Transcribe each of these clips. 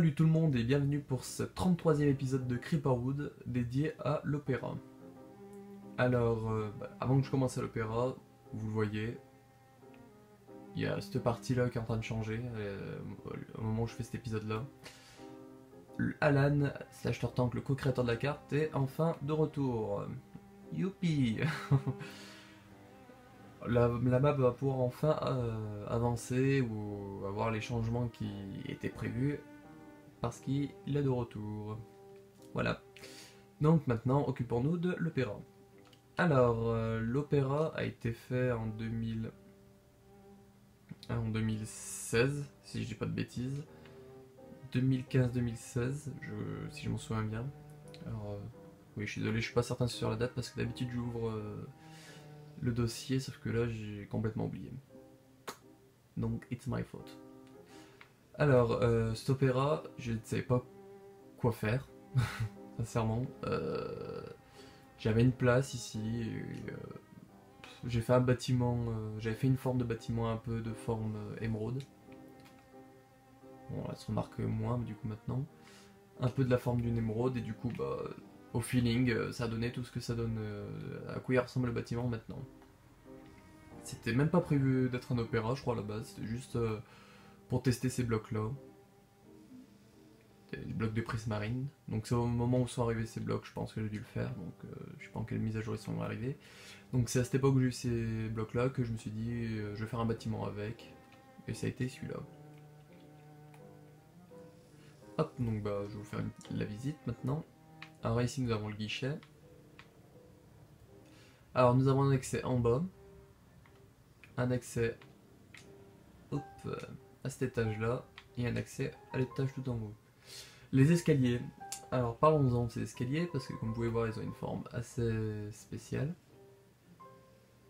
Salut tout le monde et bienvenue pour ce 33e épisode de Creeperwood dédié à l'opéra. Alors, avant que je commence à l'opéra, vous le voyez, il y a cette partie-là qui est en train de changer au moment où je fais cet épisode-là. Alan, slash Tortank, le co-créateur de la carte, est enfin de retour. Youpi. La map va pouvoir enfin avancer ou avoir les changements qui étaient prévus parce qu'il est de retour. Voilà. Donc maintenant, occupons-nous de l'opéra. Alors, l'opéra a été fait en 2016, si je dis pas de bêtises. 2015-2016, si je m'en souviens bien. Alors, oui, je suis désolé, je suis pas certain sur la date parce que d'habitude j'ouvre le dossier, sauf que là j'ai complètement oublié. Donc, it's my fault. Alors, cet opéra, je ne savais pas quoi faire, sincèrement. J'avais une place ici, j'ai fait un bâtiment, j'avais fait une forme de bâtiment un peu de forme émeraude. Bon, elle se remarque moins, mais du coup maintenant. Un peu de la forme d'une émeraude, et du coup, bah, au feeling, ça a donné tout ce que ça donne, à quoi il ressemble le bâtiment maintenant. C'était même pas prévu d'être un opéra, je crois, à la base, c'était juste pour tester ces blocs-là. Des blocs de prismarine. Donc c'est au moment où sont arrivés ces blocs, je pense que j'ai dû le faire, donc je sais pas en quelle mise à jour ils sont arrivés. Donc c'est à cette époque où j'ai eu ces blocs là que je me suis dit je vais faire un bâtiment avec, et ça a été celui-là. Hop, donc bah je vais vous faire la visite maintenant. Alors ici nous avons le guichet. Alors nous avons un accès en bas, un accès hop, à cet étage là, et un accès à l'étage tout en haut. Les escaliers. Alors parlons-en de ces escaliers, parce que comme vous pouvez voir, ils ont une forme assez spéciale.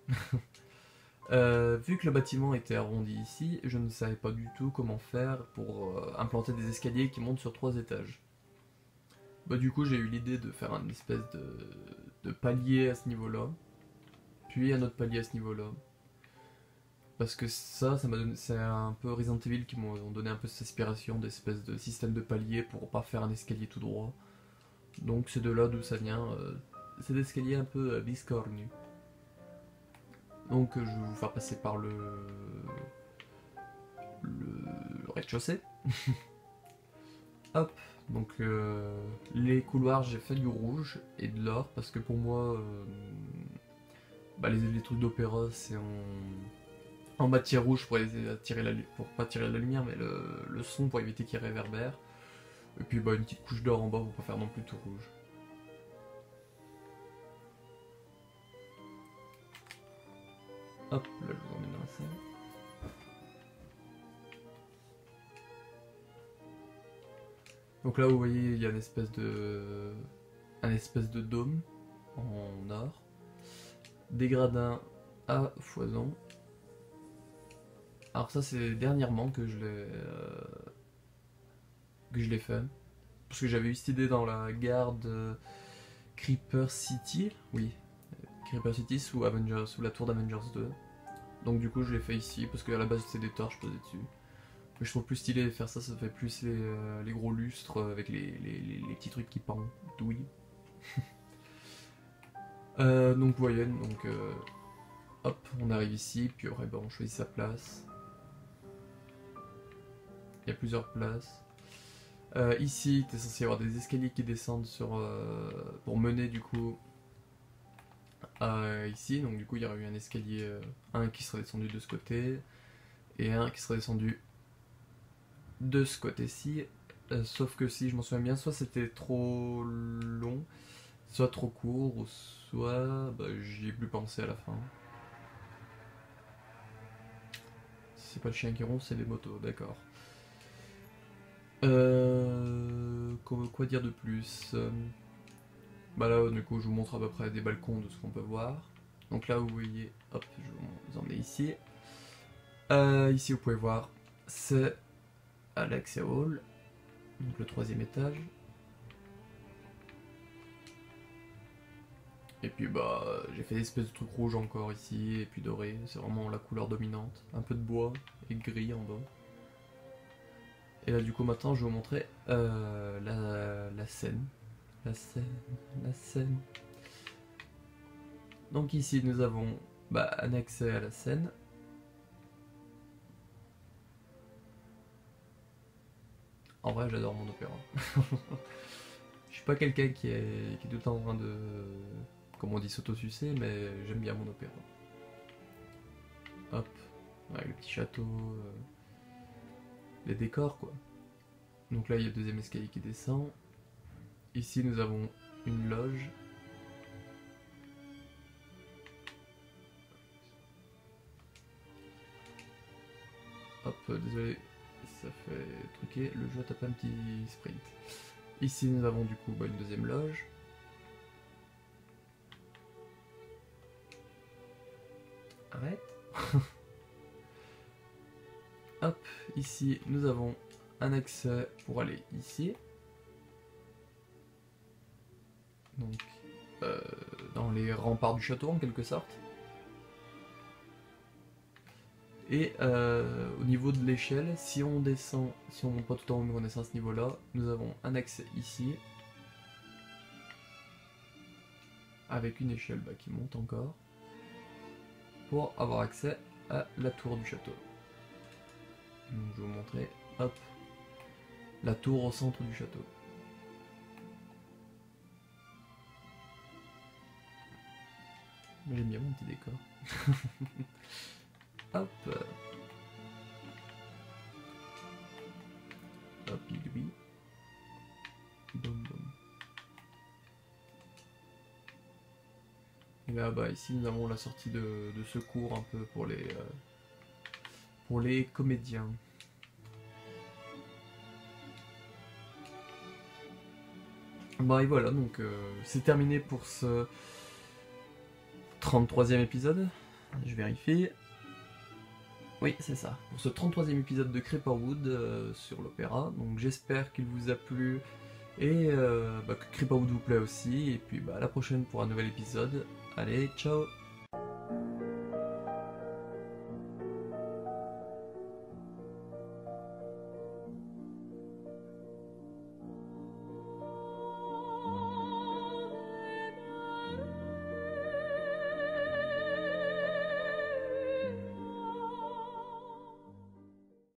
Vu que le bâtiment était arrondi ici, je ne savais pas du tout comment faire pour implanter des escaliers qui montent sur 3 étages. Bah du coup j'ai eu l'idée de faire un espèce de palier à ce niveau-là, puis un autre palier à ce niveau-là. Parce que ça m'a donné, c'est un peu Resident Evil qui m'ont donné un peu cette inspiration d'espèce de système de palier pour pas faire un escalier tout droit. Donc c'est de là d'où ça vient, c'est des escaliers un peu biscornus. Donc je vais vous faire passer par le rez-de-chaussée. Hop, donc les couloirs j'ai fait du rouge et de l'or parce que pour moi bah, les trucs d'opéra c'est en matière rouge pour pas tirer la lumière mais le son pour éviter qu'il réverbère. Et puis bah, une petite couche d'or en bas pour pas faire non plus tout rouge. Hop, là je vous emmène dans la salle. Donc là vous voyez il y a un espèce de dôme en or, des gradins à foison. Alors ça c'est dernièrement que je l'ai fait, parce que j'avais eu cette idée dans la gare de Creeper City, oui, Creeper City sous la tour d'Avengers 2. Donc du coup je l'ai fait ici parce qu'à la base c'est des torches posées dessus. Mais je trouve plus stylé de faire ça, ça fait plus les gros lustres avec les petits trucs qui pendouillent. Donc vous voyez, donc hop, on arrive ici, puis après on choisit sa place. Il y a plusieurs places. Ici, t'es censé y avoir des escaliers qui descendent pour mener du coup ici. Donc du coup il y aurait eu un escalier, un qui serait descendu de ce côté et un qui serait descendu de ce côté-ci, sauf que si je m'en souviens bien, soit c'était trop long, soit trop court, ou soit bah, j'y ai plus pensé à la fin. C'est pas le chien qui ronfle, c'est les motos, d'accord. Quoi dire de plus? Bah là, du coup, je vous montre à peu près des balcons de ce qu'on peut voir. Donc là, vous voyez, hop, je vais vous emmener ici. Ici, vous pouvez voir, c'est l'accès hall, donc le 3e étage. Et puis bah j'ai fait des espèces de trucs rouges encore ici, et puis doré, c'est vraiment la couleur dominante. Un peu de bois et gris en bas. Et là du coup maintenant je vais vous montrer la scène. La scène, la scène. Donc ici nous avons un accès à la scène. En vrai j'adore mon opéra. Je suis pas quelqu'un qui est tout le temps en train de, comme on dit, s'auto-sucer, mais j'aime bien mon opéra. Hop, avec le petit château, les décors quoi. Donc là il y a le deuxième escalier qui descend. Ici nous avons une loge. Hop, désolé, ça fait truquer, le jeu a tapé un petit sprint. Ici nous avons du coup une deuxième loge. Arrête. Hop, ici nous avons un accès pour aller ici. Donc dans les remparts du château en quelque sorte. Et au niveau de l'échelle, si on descend, si on monte pas tout en haut mais on descend à ce niveau là, nous avons un accès ici. Avec une échelle qui monte encore. Pour avoir accès à la tour du château. Donc je vais vous montrer, hop, la tour au centre du château. J'aime bien mon petit décor. Hop. Hop, lui. Boum, boum. Et là, ici, nous avons la sortie de secours un peu pour les comédiens. Et voilà, donc c'est terminé pour ce 33e épisode. Je vérifie. Oui, c'est ça. Pour ce 33e épisode de Creeperwood sur l'opéra. Donc j'espère qu'il vous a plu et que Creeperwood vous plaît aussi. Et puis à la prochaine pour un nouvel épisode. Allez, ciao!